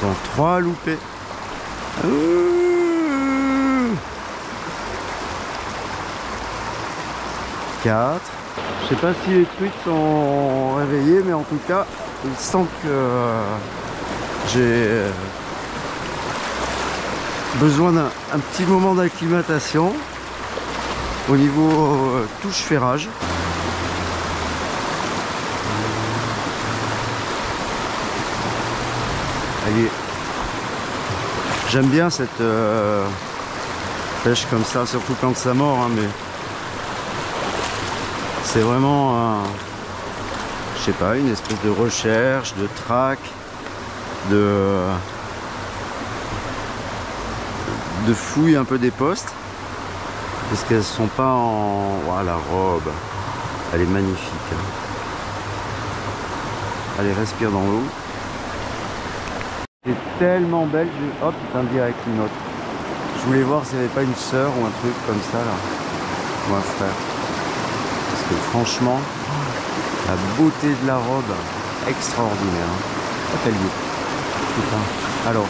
Attends, 3 loupés. 4. Je sais pas si les truites sont réveillées, mais en tout cas, il semble que j'ai besoin d'un petit moment d'acclimatation au niveau touche ferrage. Allez, j'aime bien cette pêche comme ça, surtout quand ça mord, hein, mais c'est vraiment, je sais pas, une espèce de recherche, de traque, de fouille un peu des postes, parce qu'elles sont pas en... Wow, la robe, elle est magnifique. Hein. Allez, respire dans l'eau. C'est tellement belle, hop, putain, direct une autre. Je voulais voir s'il n'y avait pas une sœur ou un truc comme ça là, ou un frère. Parce que franchement, la beauté de la robe, extraordinaire. Hein. Hop, elle y est. Putain. Alors.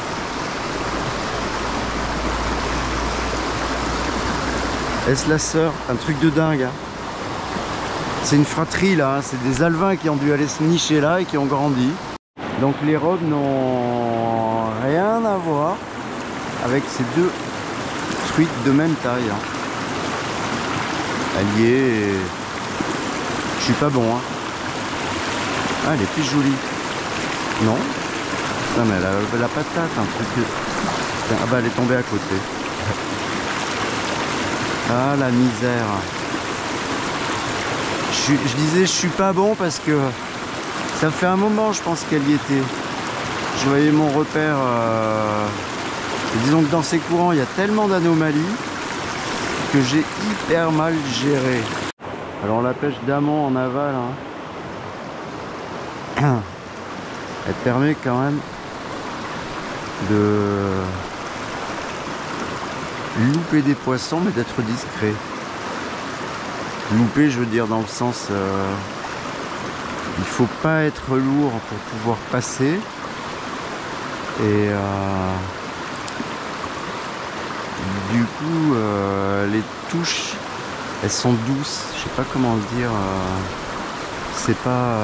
Est-ce la sœur? Un truc de dingue. Hein. C'est une fratrie là, hein. C'est des alevins qui ont dû aller se nicher là et qui ont grandi. Donc les robes n'ont rien à voir avec ces deux truites de même taille. Hein. Elle y est. Et... je suis pas bon. Hein. Ah, elle est plus jolie. Non? Non mais elle a la patate, un truc. Ah bah elle est tombée à côté. Ah la misère. Je disais je suis pas bon parce que ça fait un moment je pense qu'elle y était. Je voyais mon repère. Et disons que dans ces courants il y a tellement d'anomalies que j'ai hyper mal géré. Alors la pêche d'amont en aval, hein, elle permet quand même de louper des poissons mais d'être discret. Louper, je veux dire dans le sens il faut pas être lourd pour pouvoir passer et du coup les touches elles sont douces, je sais pas comment le dire, c'est pas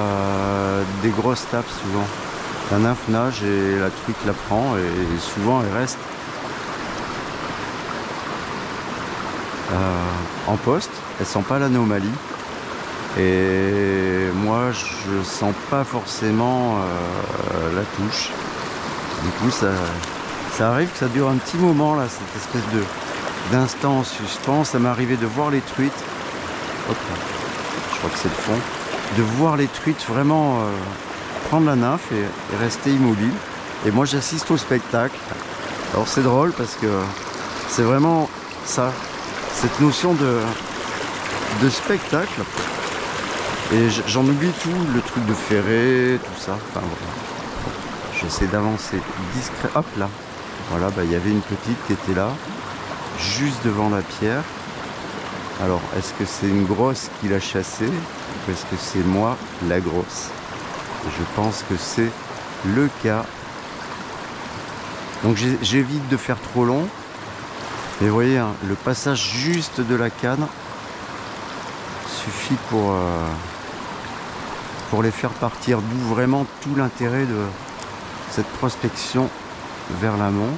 des grosses tapes souvent. La nymphe nage et la truite la prend et souvent elle reste en poste, elle sent pas l'anomalie et moi je sens pas forcément la touche. Du coup ça arrive que ça dure un petit moment là, cette espèce d'instant en suspens. Ça m'est arrivé de voir les truites, hop là, je crois que c'est le fond, de voir les truites vraiment prendre la nymphe et rester immobile. Et moi j'assiste au spectacle. Alors c'est drôle parce que c'est vraiment ça, cette notion de spectacle. Et j'en oublie tout, le truc de ferré, tout ça. Enfin voilà. J'essaie d'avancer discret. Hop là. Voilà, bah il y avait une petite qui était là, juste devant la pierre. Alors, est-ce que c'est une grosse qui l'a chassée ou est-ce que c'est moi la grosse? Je pense que c'est le cas. Donc j'évite de faire trop long. Mais vous voyez, hein, le passage juste de la canne suffit pour les faire partir. D'où vraiment tout l'intérêt de cette prospection vers l'amont.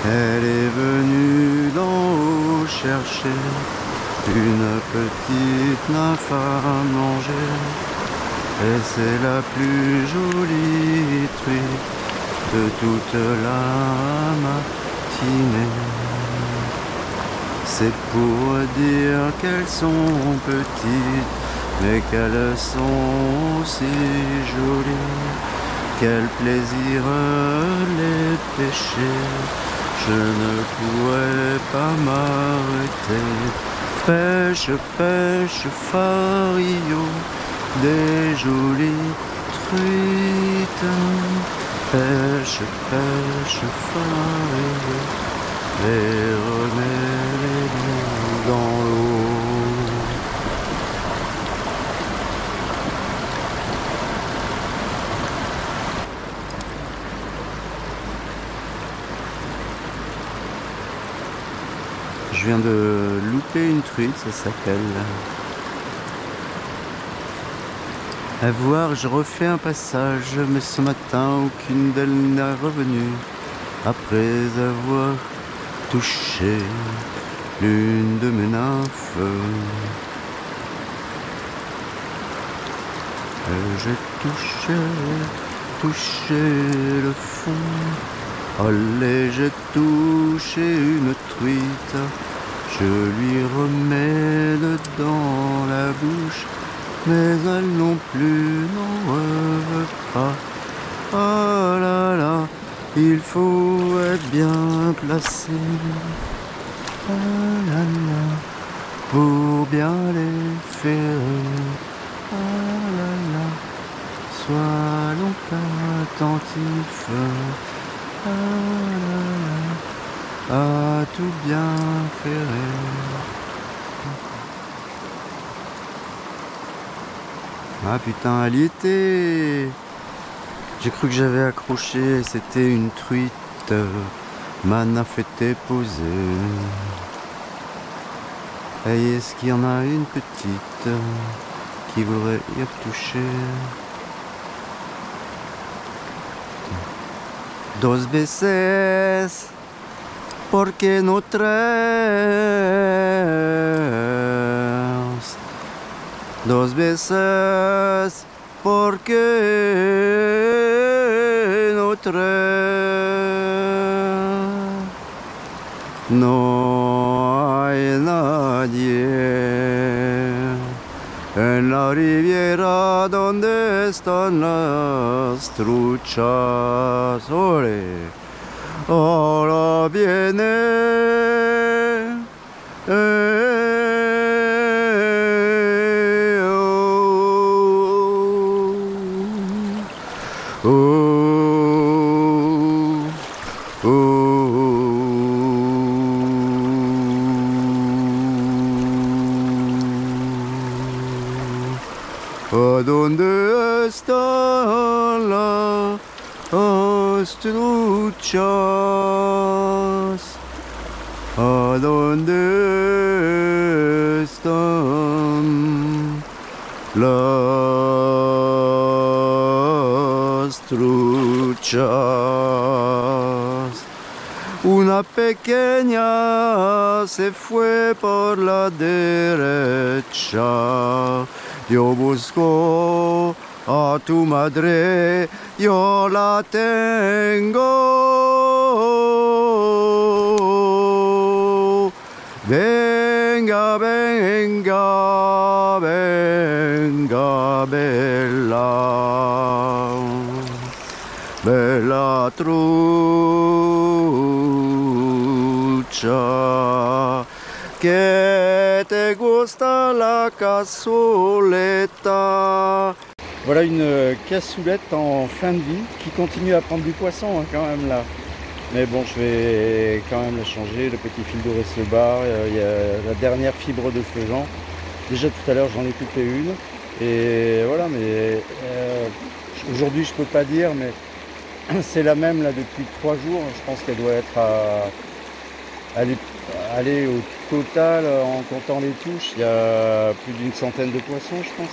Elle est venue d'en haut chercher une petite nymphe à manger, et c'est la plus jolie truite de toute la matinée. C'est pour dire qu'elles sont petites, mais qu'elles sont aussi jolies. Quel plaisir les pêcher, je ne pourrais pas m'arrêter. Pêche, pêche, Fario, des jolies truites. Pêche, pêche, Fario, et remets-les dans l'eau. Je viens de louper une truite, ça s'appelle. À voir, je refais un passage, mais ce matin, aucune d'elles n'est revenue. Après avoir touché l'une de mes nymphes, j'ai touché le fond. Allez, j'ai touché une truite, je lui remets dedans la bouche, mais elle non plus n'en veut pas. Oh là là, il faut être bien placé, oh là là, pour bien les faire. Oh là là, sois donc attentif. Ah là là, à tout bien faire. Ah putain, elle y était. J'ai cru que j'avais accroché, c'était une truite. Ma nymphe était posée. Et est-ce qu'il y en a une petite qui voudrait y retoucher? Dos veces, porque no traes? Dos veces, porque no traes? No hay nadie en la riviera donde están las truchas. ¡Ole! Ahora viene oh, oh, ¿a dónde están las truchas? ¿A dónde están las truchas? Una pequeña se fue por la derecha. Yo busco a tu madre, yo la tengo. Venga, venga, venga, bella, bella trucha, que te gusta la cassoulet. Voilà une cassoulette en fin de vie qui continue à prendre du poisson hein, quand même là. Mais bon, je vais quand même la changer. Le petit fil doré se barre. Il y a la dernière fibre de faisan. Déjà tout à l'heure j'en ai coupé une. Et voilà, mais aujourd'hui je peux pas dire, mais c'est la même là depuis 3 jours. Je pense qu'elle doit être à aller au total en comptant les touches. Il y a plus d'une centaine de poissons je pense.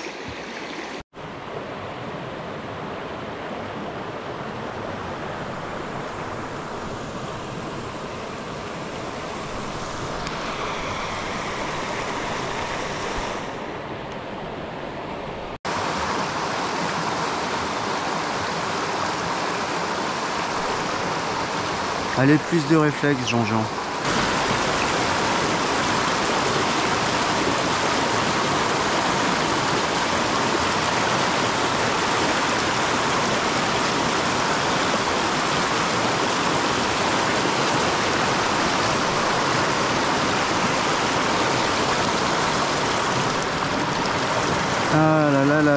Allez, plus de réflexe, Jean-Jean.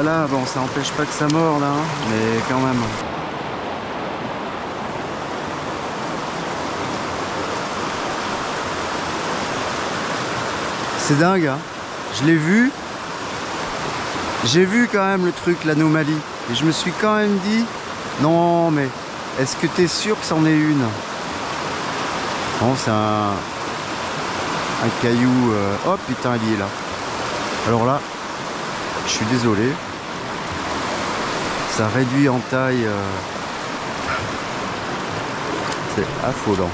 là, bon, ça empêche pas que ça morde, hein, mais quand même. C'est dingue, hein. Je l'ai vu. J'ai vu quand même le truc, l'anomalie. Et je me suis quand même dit, non, mais est-ce que tu es sûr que c'en est une? Non, c'est un caillou. Oh putain, il est là. Alors là, je suis désolé. Ça réduit en taille. C'est affolant.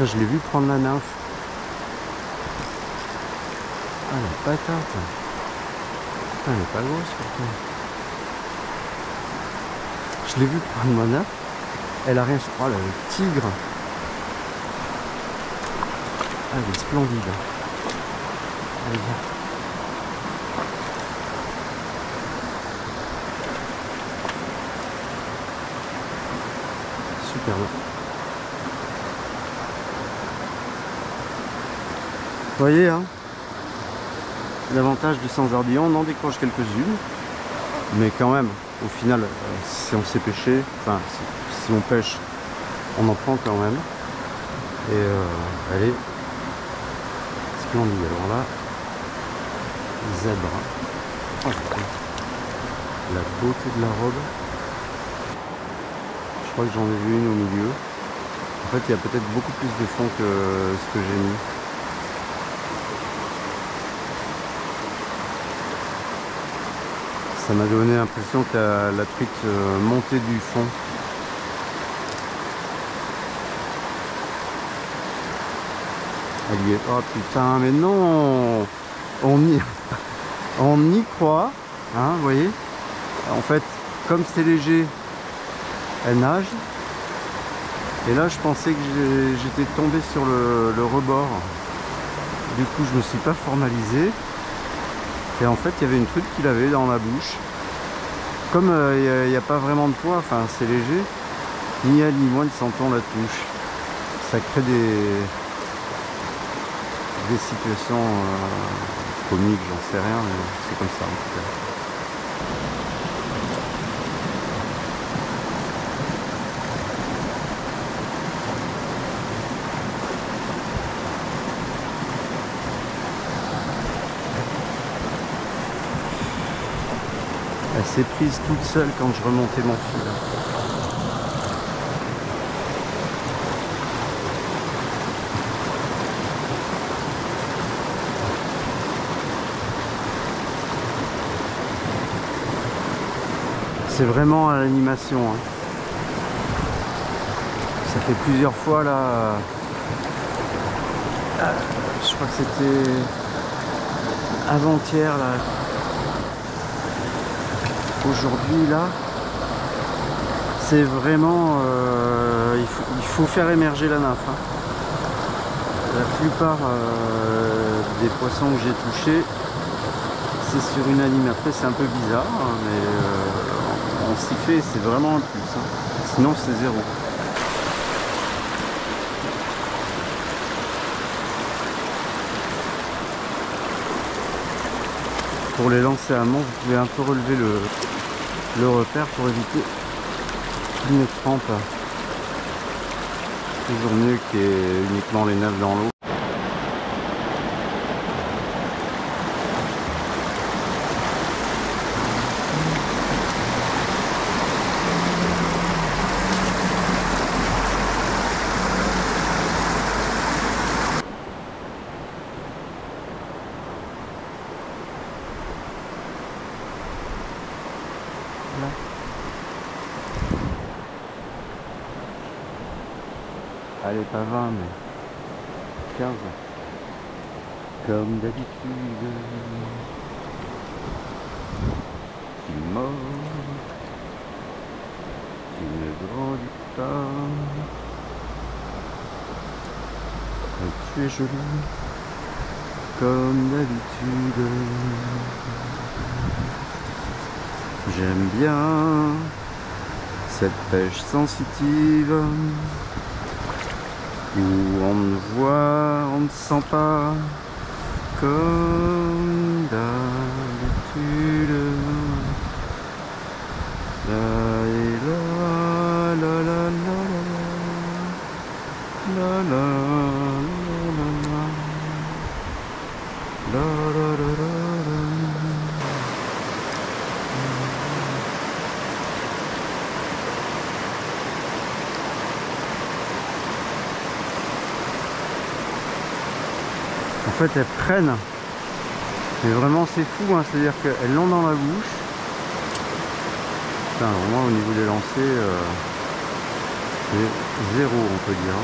Je l'ai vu prendre la nymphe. Ah, la patate. Ah, elle est pas grosse pourtant. Je l'ai vu prendre ma nymphe. Elle a rien. Oh là, le tigre. Ah, elle est splendide. Allez, viens. Superbe. Vous voyez, hein, l'avantage du sans-ardillon, on en décroche quelques-unes, mais quand même, au final, si on sait pêcher, enfin, si on pêche, on en prend quand même. Et elle est splendide. Alors là, zèbre. Oh, la beauté de la robe. Je crois que j'en ai vu une au milieu. En fait, il y a peut-être beaucoup plus de fond que ce que j'ai mis. Ça m'a donné l'impression que la truite montait du fond. Elle y est. Oh putain, mais non! On y croit, hein, vous voyez? En fait, comme c'est léger, elle nage. Et là, je pensais que j'étais tombé sur le rebord. Du coup, je me suis pas formalisé. Et en fait, il y avait une truite qu'il avait dans la bouche. Comme il n'y a pas vraiment de poids, enfin c'est léger, ni elle ni moi ne sentons la touche. Ça crée des situations comiques, j'en sais rien, mais c'est comme ça en tout cas. Elle s'est prise toute seule quand je remontais mon fil. C'est vraiment à l'animation. Hein. Ça fait plusieurs fois là. Je crois que c'était avant-hier là. Aujourd'hui là, c'est vraiment il faut faire émerger la nymphe. Hein. La plupart des poissons que j'ai touchés, c'est sur une anime. Après c'est un peu bizarre, hein, mais on s'y fait, c'est vraiment un plus. Hein. Sinon c'est zéro. Pour les lancer à mont, vous pouvez un peu relever le repère pour éviter une trempe. Toujours mieux qu'il y ait uniquement les naves dans l'eau. Allez, pas 20, mais 15. comme d'habitude. Tu mords, tu ne grandis pas, et tu es jolie comme d'habitude. J'aime bien cette pêche sensitive où on ne voit, on ne sent pas comme d'habitude. La la la la la la la la la la la. En fait, elles prennent, mais vraiment c'est fou, hein. C'est-à-dire qu'elles l'ont dans la bouche. Putain, vraiment au niveau des lancers, c'est zéro, on peut dire.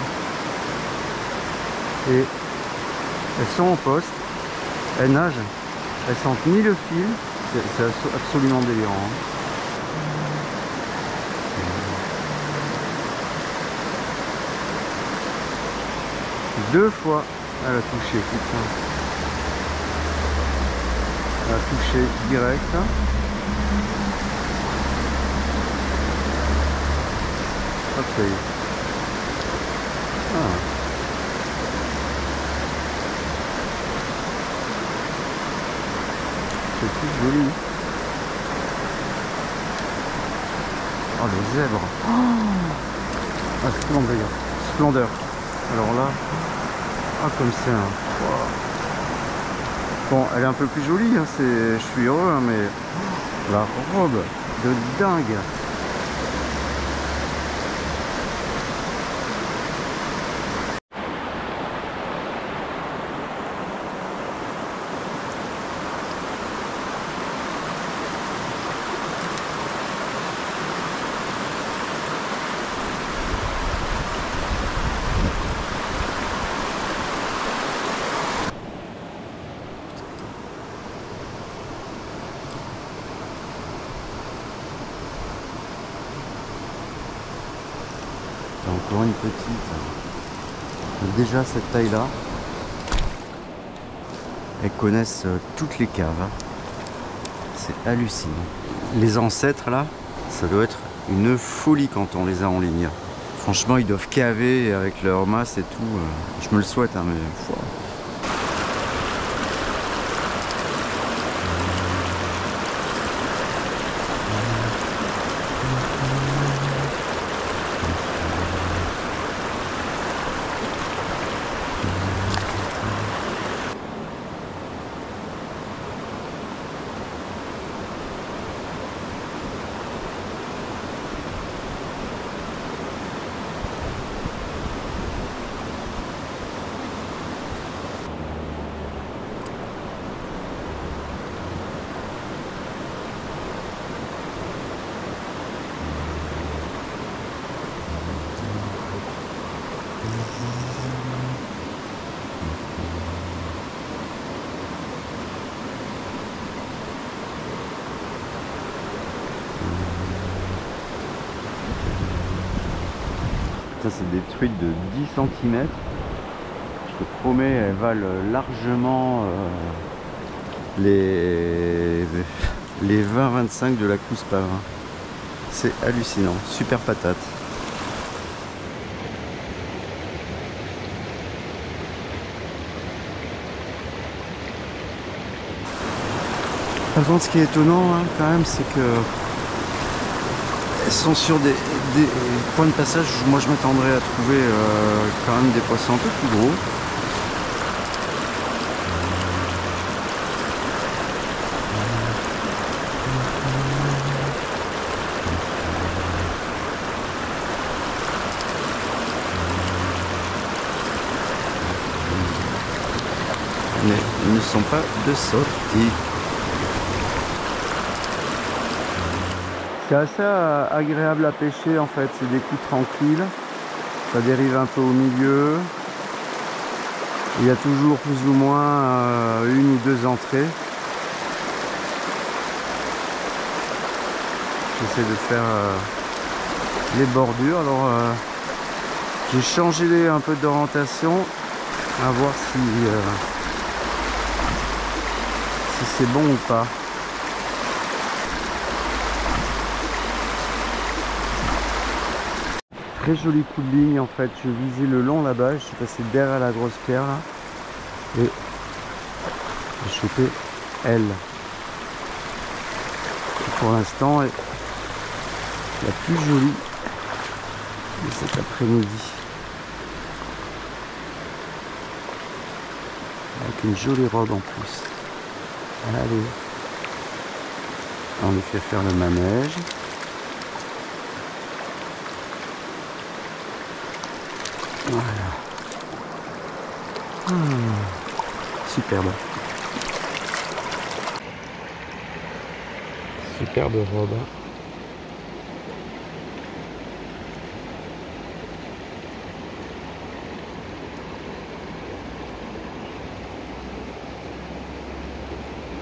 Et elles sont en poste, elles nagent, elles sentent ni le fil, c'est absolument délirant, hein. Deux fois elle a touché, putain. Elle a touché direct. Hop, ça y est. Ah. C'est plus joli. Oh, le zèbre. Oh, ah, splendeur. Splendeur. Alors là. Ah, comme c'est un... Wow. Bon, elle est un peu plus jolie, hein, je suis heureux, hein, mais la robe de dingue. Encore une petite. Déjà cette taille là, elles connaissent toutes les caves, hein. C'est hallucinant. Les ancêtres là, ça doit être une folie quand on les a en ligne. Franchement, ils doivent caver avec leur masse et tout. Je me le souhaite, hein, mais wow. Ça, c'est des truites de 10 cm. Je te promets, elles valent largement les 20-25 de la Cuspa. C'est hallucinant. Super patate. Par contre, ce qui est étonnant, hein, quand même, c'est que elles sont sur des points de passage. Moi, je m'attendrais à trouver quand même des poissons un peu plus gros. Mais ils ne sont pas de sortie. C'est assez agréable à pêcher en fait, c'est des coups tranquilles, ça dérive un peu au milieu, Il y a toujours plus ou moins une ou deux entrées. J'essaie de faire les bordures. Alors j'ai changé un peu d'orientation, à voir si c'est bon ou pas. Très joli coup de ligne en fait. Je visais le long là-bas, je suis passé derrière la grosse pierre là et j'ai chopé elle. Et pour l'instant la plus jolie de cet après-midi. Avec une jolie robe en plus. Allez. On lui fait faire le manège. Voilà. Superbe. Superbe robe.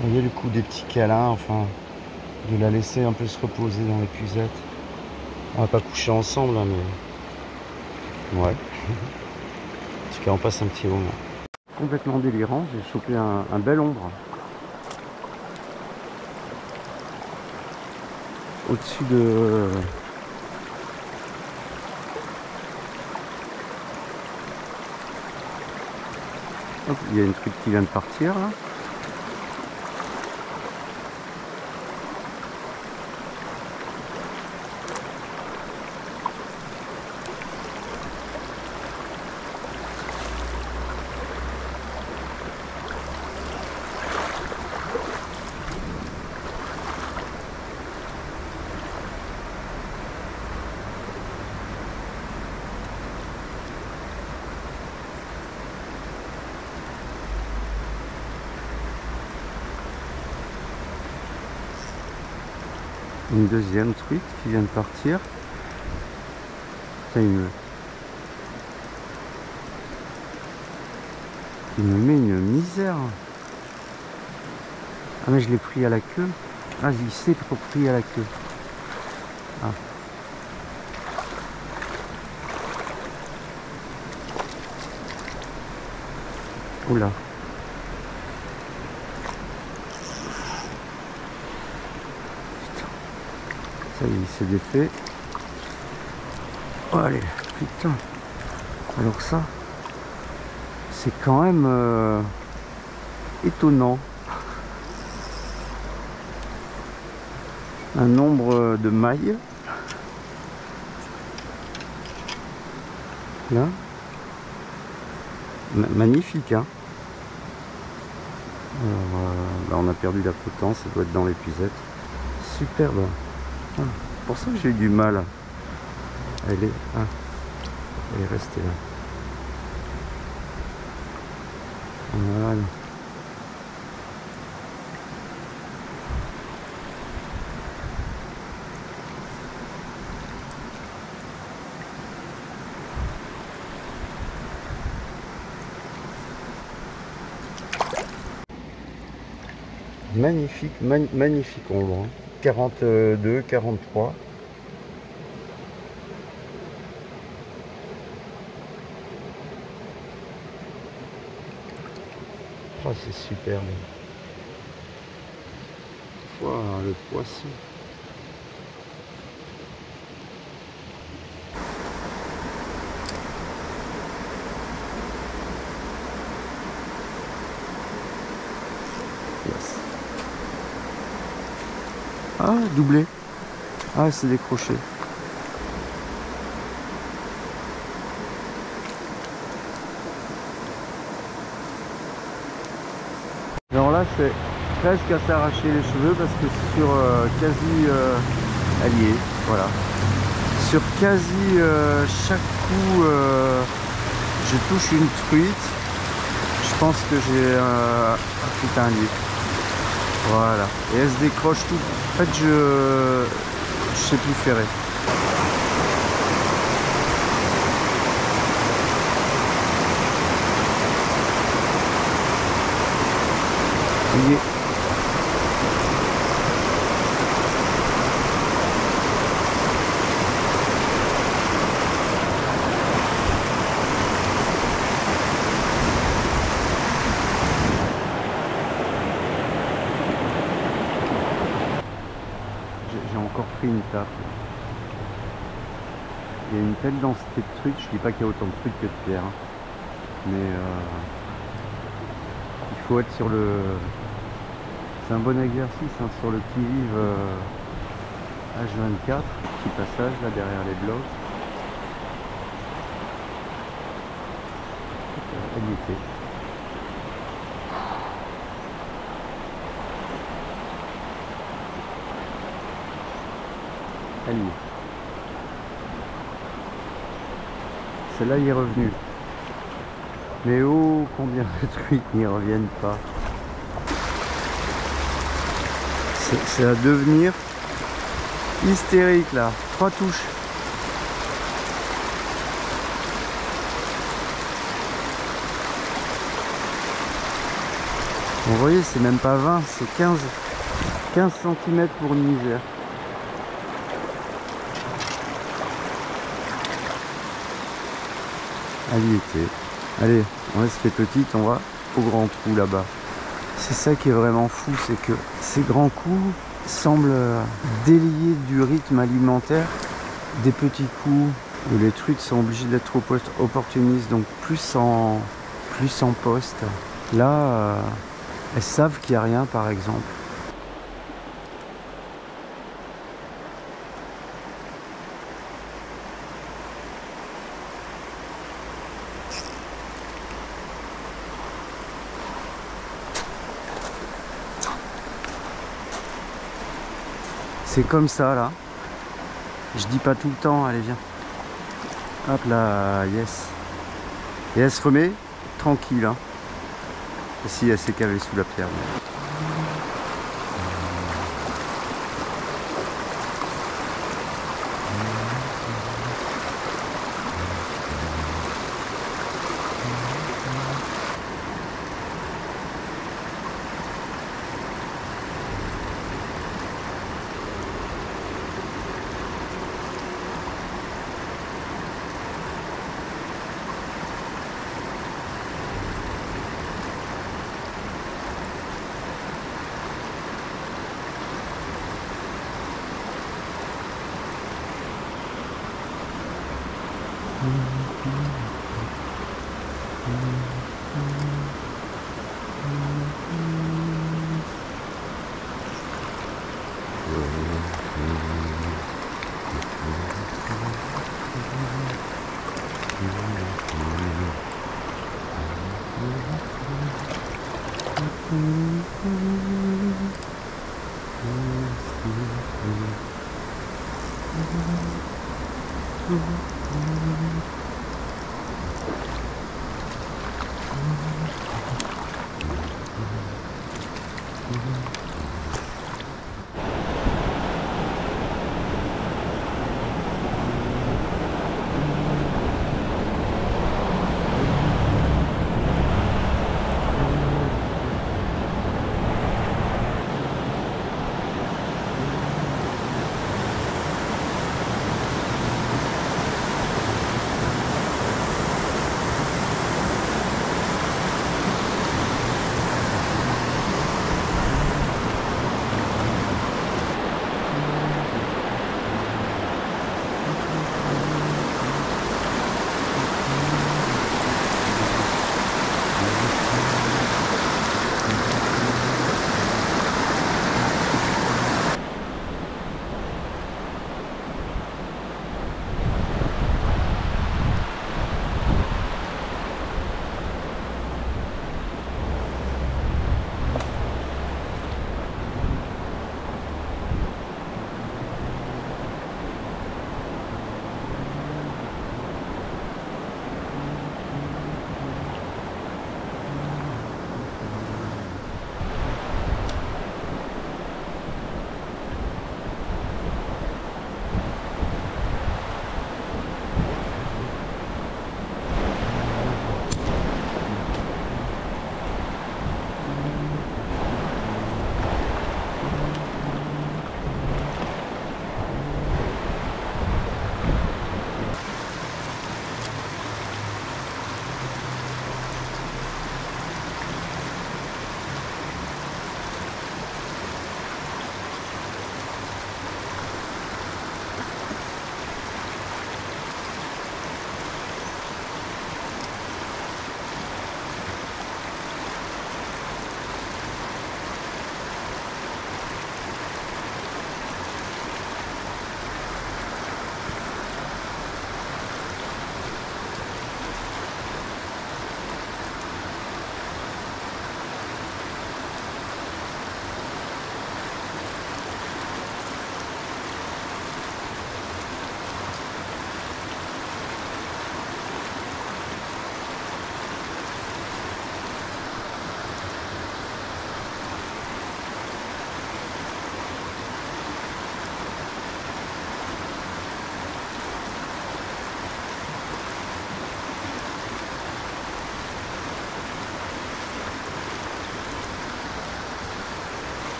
Vous voyez le coup des petits câlins, enfin, de la laisser un peu se reposer dans l'épuisette. On va pas coucher ensemble, hein, mais ouais. En tout cas, on passe un petit moment. Complètement délirant, j'ai chopé un bel ombre. Au-dessus de... Hop, il y a une truite qui vient de partir là. Une deuxième truite qui vient de partir. Ça, il me met une misère. Ah mais je l'ai pris à la queue. Ah, il s'est pris à la queue. Ah. Oula. Ça y est, il s'est défait. Oh, allez, putain. Alors ça, c'est quand même étonnant. Un nombre de mailles. Là. Magnifique, hein. Alors, là, on a perdu la potence, ça doit être dans l'épuisette. Superbe. Ah, c'est pour ça que j'ai eu du mal. Elle est restée là. Voilà. Magnifique, magnifique ombre. 42, 43. Oh, c'est superbe. Wow, le poisson. Yes. Ah, doublé. Ah, c'est décroché. Alors là, c'est presque à s'arracher les cheveux parce que sur quasi allié, voilà. Sur quasi chaque coup, je touche une truite. Je pense que j'ai un putain allié. Voilà. Et elle se décroche tout. En fait, je sais plus ferrer. crier. J'ai encore pris une tape. Il y a une telle densité de trucs, je dis pas qu'il y a autant de trucs que de pierre, hein. Mais il faut être sur le... C'est un bon exercice, hein, sur le qui-vive H24, petit passage là derrière les blocs. Elle y était. Elle y est. Celle-là y est revenue. Mais oh, combien de trucs n'y reviennent pas. C'est à devenir hystérique là. 3 touches. Vous voyez, c'est même pas 20, c'est 15 cm pour une misère. Elle y était. Allez, on laisse les petites, on va au grand trou là-bas. C'est ça qui est vraiment fou, c'est que ces grands coups semblent délier du rythme alimentaire des petits coups où les trucs sont obligés d'être opportunistes, donc plus en poste. Là, elles savent qu'il n'y a rien par exemple. C'est comme ça là. Je dis pas tout le temps, allez viens. Hop là, yes. Et elle se remet tranquille, hein. Et si elle s'est cavée sous la pierre.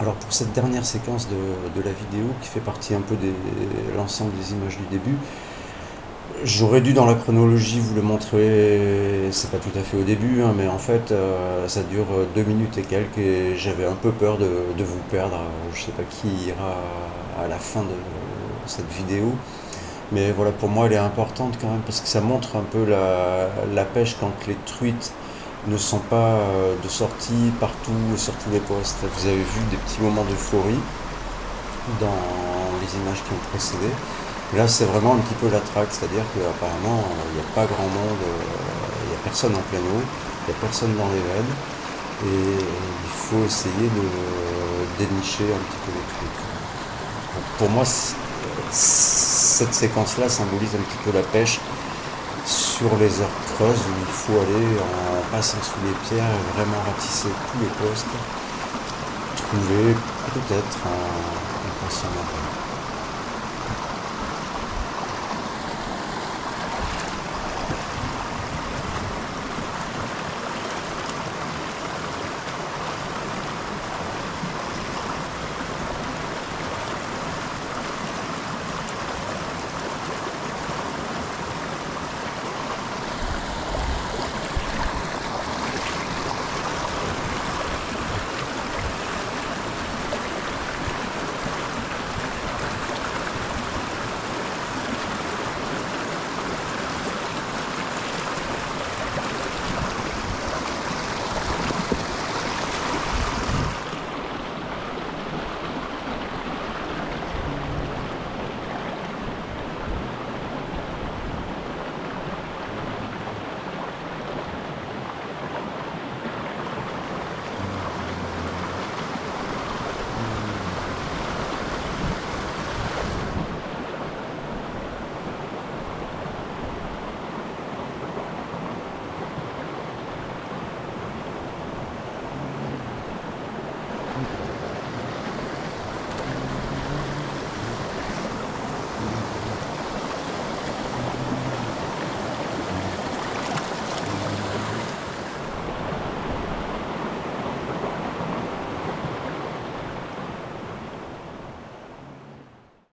Alors pour cette dernière séquence de la vidéo qui fait partie un peu de l'ensemble des images du début, j'aurais dû dans la chronologie vous le montrer, c'est pas tout à fait au début, hein, mais en fait ça dure 2 minutes et quelques et j'avais un peu peur de vous perdre. Je sais pas qui ira à la fin de cette vidéo, mais voilà, pour moi elle est importante quand même parce que ça montre un peu la pêche quand les truites ne sont pas de sortie partout sur tous les postes. Vous avez vu des petits moments d'euphorie dans les images qui ont précédé. Là, c'est vraiment un petit peu la traque, c'est-à-dire qu'apparemment, il n'y a pas grand monde, il n'y a personne en pleine eau, il n'y a personne dans les veines, et il faut essayer de dénicher un petit peu les trucs. Donc, pour moi, cette séquence-là symbolise un petit peu la pêche sur les heures creuses où il faut aller en passant sous les pierres et vraiment ratisser tous les postes, trouver peut-être un poisson marron.